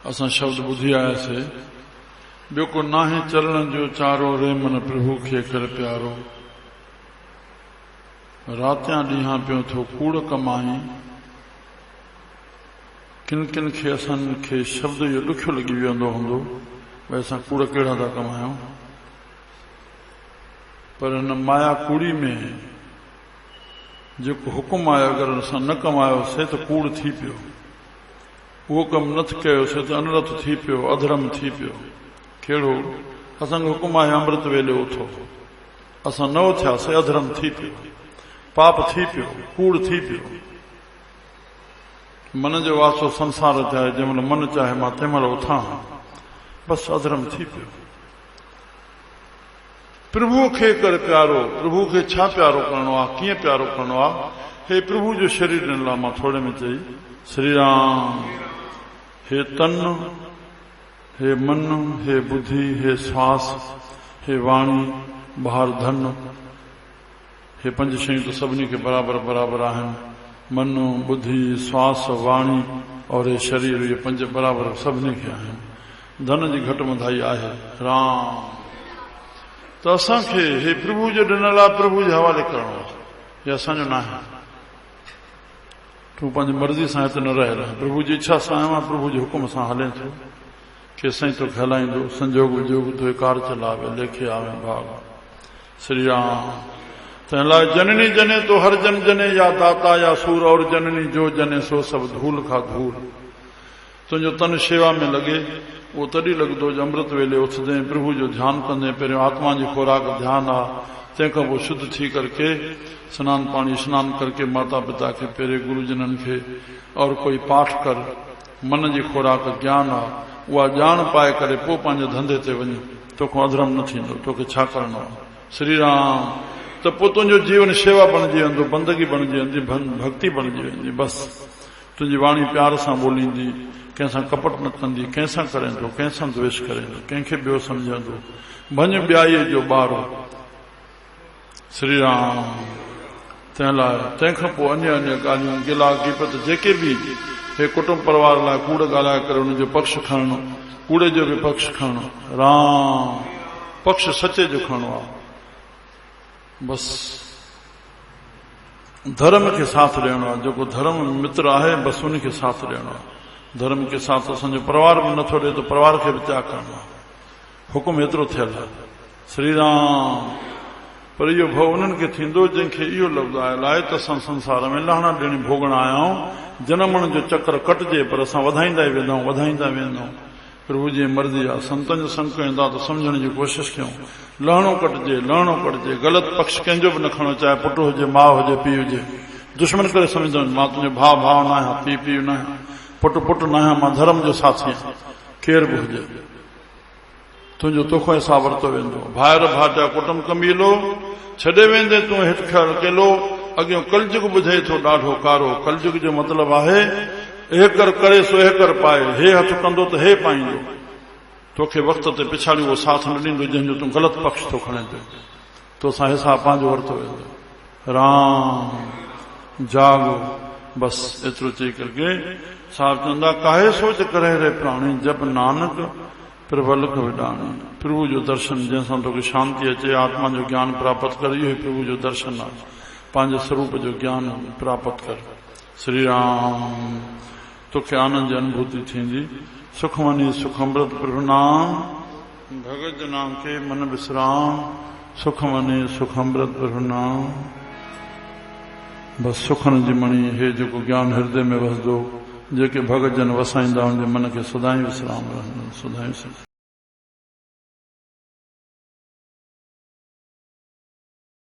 असां शब्द ॿुधी आयासीं, ॿियो को नाहे चरण जो चारो रे मन प्रभु खे कर प्यारो। रातियां ॾींहां पियो थो कूड़ कमाई, किन किन खे असांखे शब्द इहो ॾुखियो लॻी वेंदो हूंदो, भई असां कूड़ कहिड़ा था कमायूं। पर हिन माया कूड़ी में जेको हुकुम आहे, अगरि असां न कमायोसीं त कूड़ थी पियो, उहो कमु न कयोसीं त अनरथ थी पियो, अधर्म थी पियो। कहिड़ो? असांजो हुकुम आहे अमृत वेले उथो, असां न उथियासीं, अधर्म थी पियो, पाप थी पियो, कूड़ थी पियो। मन जो वासो संसार चाहे, जंहिंमहिल मन चाहे मां तंहिंमहिल उथां, बसि अधर्म थी पियो। प्रभु खे कर प्यारो। प्रभु खे छा प्यारो करणो आहे, कीअं प्यारो करणो आहे? हे प्रभु जो शरीर ॾिनल आहे, मां थोरे में चई, श्री राम। हे तन, हे मन, हे बुद्धि, हे श्वास, हे वाणी, बाहर धन, हे पंज शयूं त सभिनी खे बराबरि बराबरि आहिनि। मन, बुद्धि, श्वास, वाणी और हे शरीर, ये पंज बराबरि सभिनी खे आहिनि। धन जी घटि वधाई आहे राम। त असांखे हे प्रभु जो ॾिनल आहे, प्रभु जे हवाले करणो आहे, हे असांजो न आहे। तूं पंहिंजी मर्ज़ी सां हिते न रहे रह, प्रभु जी इच्छा सां आयो आहे, प्रभु जे हुकुम सां हले थो। के साईं तोखे हलाईंदो, संजोग विजोग तुंहिंजे कार चलावे, लेखे आवे भाग। श्री राम। तंहिं लाइ जननी जने तो हर जन जने, या दाता या सूर, और जननी जो जने सो सब धूल खां धूल। तुंहिंजो तन शेवा में लॻे, उहो तॾहिं लॻंदो जो अमृत वेले उथंदे प्रभु जो ध्यानु कंदे। पहिरियों आत्मा जी खुराक ध्यानु आहे, तंहिंखां पोइ शुद्ध थी करके सनान पाणी स्नान करके माता पिता खे, पहिरें गुरुजननि खे, और कोई पाठ कर। मन जी खुराक ज्ञान आहे, उहा ॼाण पाए करे पोइ पंहिंजे धंधे ते वञे, तोखां अधर्म न थींदो। तोखे छा करणो आहे? श्री राम। त पोइ तुंहिंजो जीवन शेवा बणिजी वेंदो, बंदगी बणिजी वेंदी, भक्ति बणिजी वेंदी। बसि तुंहिंजी वाणी प्यार सां ॿोलींदी, कंहिंसां कपट न कंदी, कंहिंसां करेंदो, कंहिंसां द्वेष करेंदो, कंहिंखे ॿियो सम्झंदो। भंज ॿियाईअ जो ॿारो। श्री राम। तंहिं लाइ तंहिंखां पोइ अन्य अन्य ॻाल्हियूं, गिला गिपत जेके बि हे कुटुंब परिवार लाइ कूड़ ॻाल्हाए करे हुनजो पक्ष खणणो, कूड़े जो बि पक्ष खणणो। राम। पक्ष सचे जो खणणो आहे। बसि धर्म खे साथ ॾियणो आहे। जेको धर्म मित्र आहे, बसि उनखे साथ ॾियणो आहे। धर्म के साथ असांजो परिवार बि नथो ॾे त परिवार खे बि त्याग करणो आहे। हुकुम एतिरो थियल आहे। श्री राम। पर इहो भउ उन्हनि खे थींदो जंहिंखे इहो लफ़्ज़ आयल आहे त असां संसार में लहणा ॾियणी भोगणा आया आहियूं, जनमण जो चक्र कटिजे, पर असां वधाईंदा ई वेंदा आहियूं, वधाईंदा वेंदा आहियूं। प्रभु जी मर्ज़ी आहे। संतनि जो संग कयूं था त सम्झण जी कोशिशि कयूं। लहणो कटिजे, लहणो कटिजे। ग़लति पक्ष कंहिंजो बि न खणो, चाहे पुटु हुजे, माउ हुजे, पीउ हुजे। दुश्मन करे सम्झंदो, मां तुंहिंजो भाउ भाउ न आहियां, पीउ पीउ न आहियां, पुटु पुटु न आहियां, मां धर्म जो साथी आहियां। केर बि हुजे, तुंहिंजो तोखो हिसाब वरितो वेंदो। भाइर भाटिया कुटुंब कमीलो, छॾे वेंदे तूं हिट अकेलो। अॻियों कलयुग ॿुधे थो ॾाढो कारो। कलयुग जो मतिलबु आहे हेकर करे सो हेकर पाए, हे हथ कंदो त हे पाईंदो। तोखे वक़्त ते पिछाड़ी उहो साथ न ॾींदो जंहिंजो तूं ग़लति पक्ष थो खणे पियो। तोसां हिसाब पंहिंजो वरितो वेंदो। राम। जागो। बसि एतिरो चई करके साहिब चवंदा, काहे सोच करे रे प्राणी, जब नानक प्रबल खे विॾाणी। प्रभु जो दर्शन जंहिंसां तोखे शांती अचे, आत्मा जो ज्ञान प्राप्त कर। इहो ई प्रभु जो दर्शन आहे। पंहिंजे स्वरूप जो ज्ञान प्राप्त कर। श्री राम। तोखे आनंद जी अनुभूति थींदी। सुखमनी सुखमृत प्रभु नाम, भगत नाम के मन विश्राम। सुखमनी सुखमृत प्रभु नाम। बसि सुखनि जी मणी, हे जेको ज्ञान हृदय में वसंदो, जेके भगत जन वसाईंदा, उनजे मन खे सदाईं विश्राम रहंदो, सदाईं।